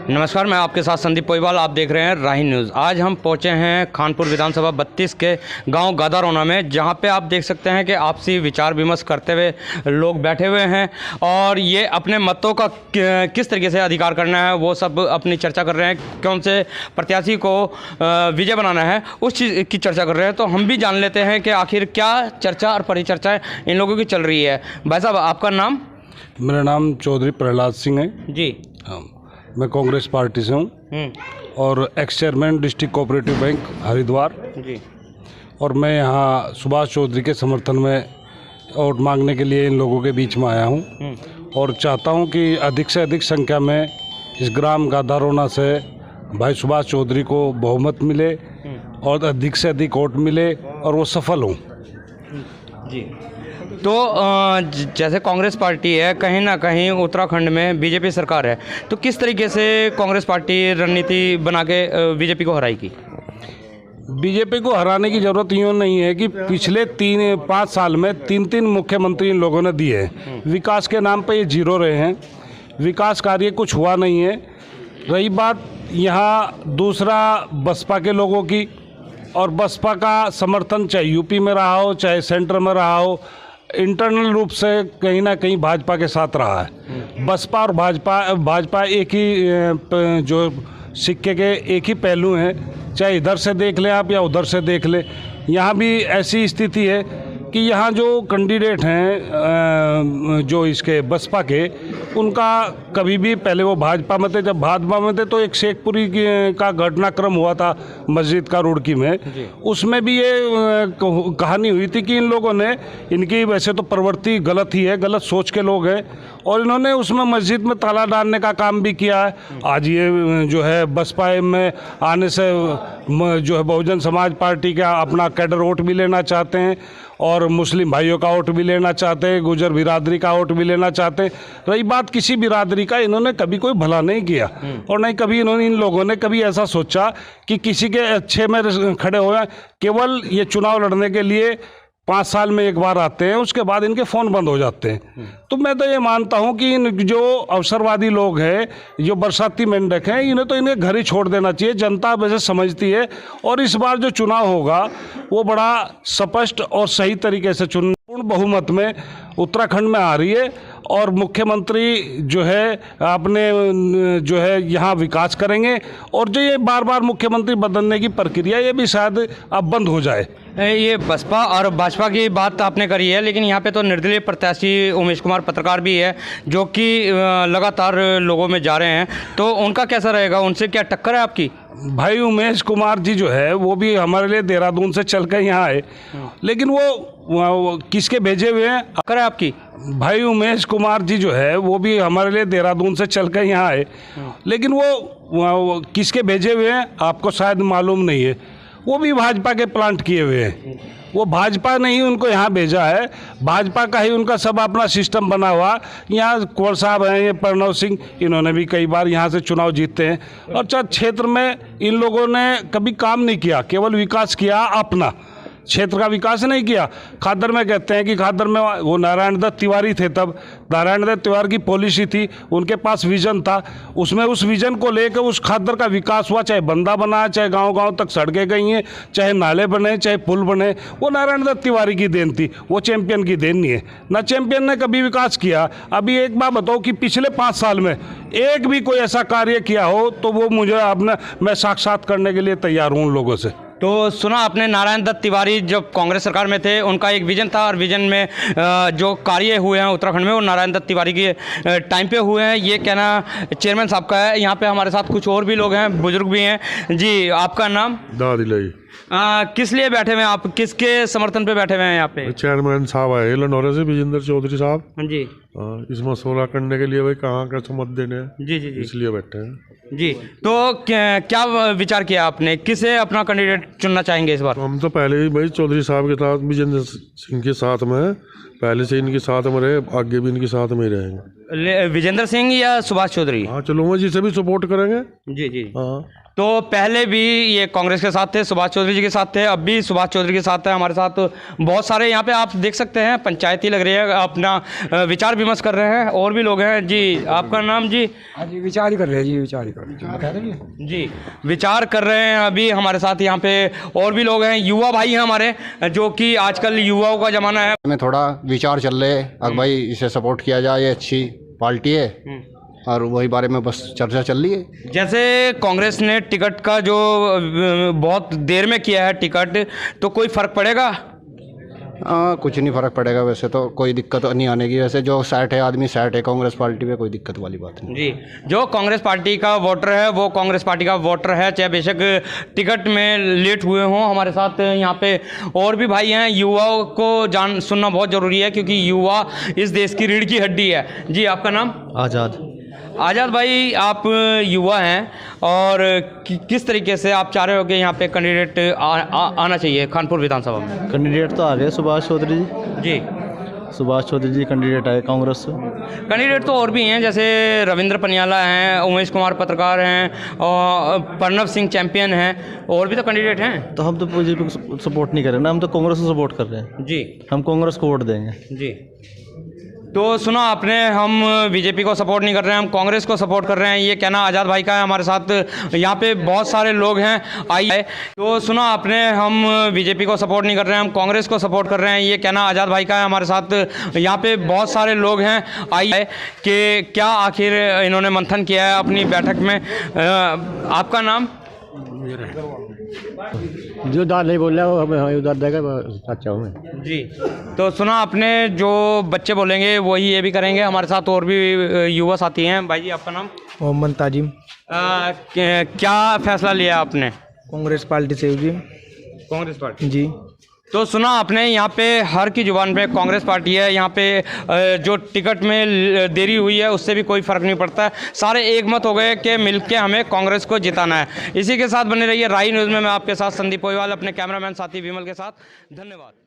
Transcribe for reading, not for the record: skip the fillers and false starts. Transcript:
नमस्कार, मैं आपके साथ संदीप पोईवाल। आप देख रहे हैं राही न्यूज़। आज हम पहुंचे हैं खानपुर विधानसभा 32 के गांव गादारोना में, जहां पे आप देख सकते हैं कि आपसी विचार विमर्श करते हुए लोग बैठे हुए हैं और ये अपने मतों का किस तरीके से अधिकार करना है वो सब अपनी चर्चा कर रहे हैं। कौन से प्रत्याशी को विजय बनाना है उस चीज़ की चर्चा कर रहे हैं। तो हम भी जान लेते हैं कि आखिर क्या चर्चा और परिचर्चाएँ इन लोगों की चल रही है। भाई साहब, आपका नाम? मेरा नाम चौधरी प्रहलाद सिंह है जी। हाँ, मैं कांग्रेस पार्टी से हूँ और ex chairman district cooperative bank Haridwar ji. और मैं यहाँ सुभाष चौधरी के समर्थन में वोट मांगने के लिए इन लोगों के बीच में आया हूँ और चाहता हूँ कि अधिक से अधिक संख्या में इस ग्राम गादारोना से भाई सुभाष चौधरी को बहुमत मिले और अधिक से अधिक वोट मिले और वो सफल हों। जी। तो जैसे कांग्रेस पार्टी है, कहीं ना कहीं उत्तराखंड में बीजेपी सरकार है, तो किस तरीके से कांग्रेस पार्टी रणनीति बना के बीजेपी को हराएगी? बीजेपी को हराने की जरूरत यूँ नहीं है कि पिछले 3-5 साल में 3 मुख्यमंत्री इन लोगों ने दिए हैं। विकास के नाम पे ये जीरो रहे हैं, विकास कार्य कुछ हुआ नहीं है। रही बात यहाँ दूसरा बसपा के लोगों की, और बसपा का समर्थन चाहे यूपी में रहा हो चाहे सेंटर में रहा हो, इंटरनल रूप से कहीं ना कहीं भाजपा के साथ रहा है। बसपा और भाजपा एक ही जो सिक्के के एक ही पहलू हैं, चाहे इधर से देख लें आप या उधर से देख लें। यहाँ भी ऐसी स्थिति है कि यहाँ जो कैंडिडेट हैं जो इसके बसपा के, उनका कभी भी पहले वो भाजपा में थे, जब भाजपा में थे तो एक शेखपुरी का घटनाक्रम हुआ था मस्जिद का रुड़की में, उसमें भी ये कहानी हुई थी कि इन लोगों ने, इनकी वैसे तो प्रवृत्ति गलत ही है, गलत सोच के लोग हैं, और इन्होंने उसमें मस्जिद में ताला डालने का काम भी किया है। आज ये जो है बसपा में आने से जो है बहुजन समाज पार्टी का अपना कैडर वोट भी लेना चाहते हैं और मुस्लिम भाइयों का वोट भी लेना चाहते हैं, गुजर बिरादरी का वोट भी लेना चाहते हैं। रही बात किसी बिरादरी का, इन्होंने कभी कोई भला नहीं किया और नहीं कभी इन लोगों ने कभी ऐसा सोचा कि किसी के अच्छे में खड़े हो। केवल ये चुनाव लड़ने के लिए 5 साल में एक बार आते हैं, उसके बाद इनके फ़ोन बंद हो जाते हैं। तो मैं तो ये मानता हूँ कि इन जो अवसरवादी लोग हैं, जो बरसाती मेंढक हैं, इन्हें तो इन्हें घर ही छोड़ देना चाहिए। जनता वैसे समझती है और इस बार जो चुनाव होगा वो बड़ा स्पष्ट और सही तरीके से पूर्ण बहुमत में उत्तराखंड में आ रही है और मुख्यमंत्री जो है अपने जो है यहाँ विकास करेंगे और जो ये बार बार मुख्यमंत्री बदलने की प्रक्रिया, ये भी शायद अब बंद हो जाए। ये बसपा और भाजपा की बात आपने करी है, लेकिन यहाँ पे तो निर्दलीय प्रत्याशी उमेश कुमार पत्रकार भी है जो कि लगातार लोगों में जा रहे हैं, तो उनका कैसा रहेगा? उनसे क्या टक्कर है आपकी? भाई उमेश कुमार जी जो है वो भी हमारे लिए देहरादून से चल कर यहाँ आए, लेकिन वो किसके भेजे हुए हैं? टक्कर है आपकी? भाई उमेश कुमार जी जो है वो भी हमारे लिए देहरादून से चल कर यहाँ आए, लेकिन वो किसके भेजे हुए हैं आपको शायद मालूम नहीं है। वो भी भाजपा के प्लांट किए हुए हैं। वो भाजपा ने ही उनको यहाँ भेजा है, भाजपा का ही उनका सब अपना सिस्टम बना हुआ। यहाँ कुंवर साहब हैं, ये प्रणव सिंह, इन्होंने भी कई बार यहाँ से चुनाव जीते हैं और क्षेत्र में इन लोगों ने कभी काम नहीं किया, केवल विकास किया, अपना क्षेत्र का विकास नहीं किया। खादर में कहते हैं कि खादर में वो नारायण दत्त तिवारी थे, तब नारायण दत्त तिवारी की पॉलिसी थी, उनके पास विजन था, उसमें उस विजन को लेकर उस खादर का विकास हुआ। चाहे बंदा बना, चाहे गांव-गांव तक सड़कें गई हैं, चाहे नाले बने, चाहे पुल बने, वो नारायण दत्त तिवारी की देन थी, वो चैंपियन की देन नहीं है। ना चैंपियन ने कभी विकास किया। अभी एक बात बताओ कि पिछले 5 साल में एक भी कोई ऐसा कार्य किया हो तो वो मुझे मैं साक्षात करने के लिए तैयार हूँ उन लोगों से। तो सुना आपने, नारायण दत्त तिवारी जब कांग्रेस सरकार में थे उनका एक विजन था और विजन में जो कार्य हुए हैं उत्तराखंड में वो नारायण दत्त तिवारी के टाइम पे हुए हैं, ये कहना चेयरमैन साहब का है। यहाँ पे हमारे साथ कुछ और भी लोग हैं, बुजुर्ग भी हैं। जी, आपका नाम? दादिलाई। किस लिए बैठे हुए हैं आप? किसके समर्थन पे बैठे हुए हैं यहाँ पे? चेयरमैन साहब आए लनौरे से, विजेंद्र चौधरी साहब। जी। इस मसौदा करने के लिए भाई कहाँ का मत देने हैं। जी जी जी, इसलिए बैठे हैं। जी। तो क्या विचार किया आपने, किसे अपना कैंडिडेट चुनना चाहेंगे इस बार? हम तो पहले ही भाई चौधरी साहब के साथ, विजेंद्र सिंह के साथ में पहले से इनके साथ में रहे, आगे भी इनके साथ में ही रहेंगे। विजेंद्र सिंह या सुभाष चौधरी? हाँ चलो, जी से भी सपोर्ट करेंगे। जी जी। हाँ, तो पहले भी ये कांग्रेस के साथ थे, सुभाष चौधरी जी के साथ थे, अब भी सुभाष चौधरी के साथ है। हमारे साथ बहुत सारे यहाँ पे आप देख सकते हैं, पंचायती लग रही है, अपना विचार विमर्श कर रहे हैं। और भी लोग हैं। जी, आपका नाम? जी जी, विचार ही कर रहे हैं जी, विचार ही कर रहे हैं जी, विचार कर रहे हैं। अभी हमारे साथ यहाँ पे और भी लोग हैं, युवा भाई हैं हमारे, जो कि आजकल युवाओं का ज़माना है। में थोड़ा विचार चल रहे हैं, अब भाई इसे सपोर्ट किया जाए, ये अच्छी पार्टी है और वही बारे में बस चर्चा चल रही है। जैसे कांग्रेस ने टिकट का जो बहुत देर में किया है टिकट, तो कोई फ़र्क पड़ेगा? कुछ नहीं फ़र्क पड़ेगा, वैसे तो कोई दिक्कत नहीं आने की। वैसे जो सेट है आदमी सेट है कांग्रेस पार्टी में, कोई दिक्कत वाली बात नहीं। जी, जो कांग्रेस पार्टी का वोटर है वो कांग्रेस पार्टी का वोटर है, चाहे बेशक टिकट में लेट हुए हों। हमारे साथ यहाँ पे और भी भाई हैं। युवाओं को सुनना बहुत ज़रूरी है, क्योंकि युवा इस देश की रीढ़ की हड्डी है। जी, आपका नाम? आज़ाद। आज़ाद भाई, आप युवा हैं और किस तरीके से आप चाह रहे हो कि यहाँ पे कैंडिडेट आना चाहिए खानपुर विधानसभा में? कैंडिडेट तो आ गए सुभाष चौधरी जी। सुभाष चौधरी जी कैंडिडेट आए कांग्रेस से। कैंडिडेट तो और भी हैं, जैसे रविंद्र पनियाला हैं, उमेश कुमार पत्रकार हैं, और प्रणव सिंह चैंपियन हैं, और भी तो कैंडिडेट हैं। तो हम तो बीजेपी को सपोर्ट नहीं कर रहे ना, हम तो कांग्रेस को सपोर्ट कर रहे हैं। जी, हम कांग्रेस को वोट देंगे। जी। तो सुना आपने, हम बीजेपी को सपोर्ट नहीं कर रहे हैं, हम कांग्रेस को सपोर्ट कर रहे हैं, ये कहना आज़ाद भाई का है। हमारे साथ यहाँ पे बहुत सारे लोग हैं, आइए। तो सुना आपने, हम बीजेपी को सपोर्ट नहीं कर रहे हैं, हम कांग्रेस को सपोर्ट कर रहे हैं, ये कहना आज़ाद भाई का है। हमारे साथ यहाँ पे बहुत सारे लोग हैं, आइए कि क्या आखिर इन्होंने मंथन किया है अपनी बैठक में। आपका नाम? जो दाद नहीं बोल रहा है वो हमें उधर देगा, अच्छा हूँ मैं। जी, तो सुना आपने, जो बच्चे बोलेंगे वही ये भी करेंगे। हमारे साथ और भी युवा साथी हैं। भाई जी, आपका नाम? मोहम्मद ताजिम। क्या फैसला लिया आपने? कांग्रेस पार्टी से जी। कांग्रेस पार्टी जी। तो सुना आपने, यहाँ पे हर की जुबान पे कांग्रेस पार्टी है। यहाँ पे जो टिकट में देरी हुई है उससे भी कोई फ़र्क नहीं पड़ता। सारे एक मत हो गए कि मिलके हमें कांग्रेस को जिताना है। इसी के साथ बने रहिए राही न्यूज़ में। मैं आपके साथ संदीप पोईवाल, अपने कैमरामैन साथी विमल के साथ। धन्यवाद।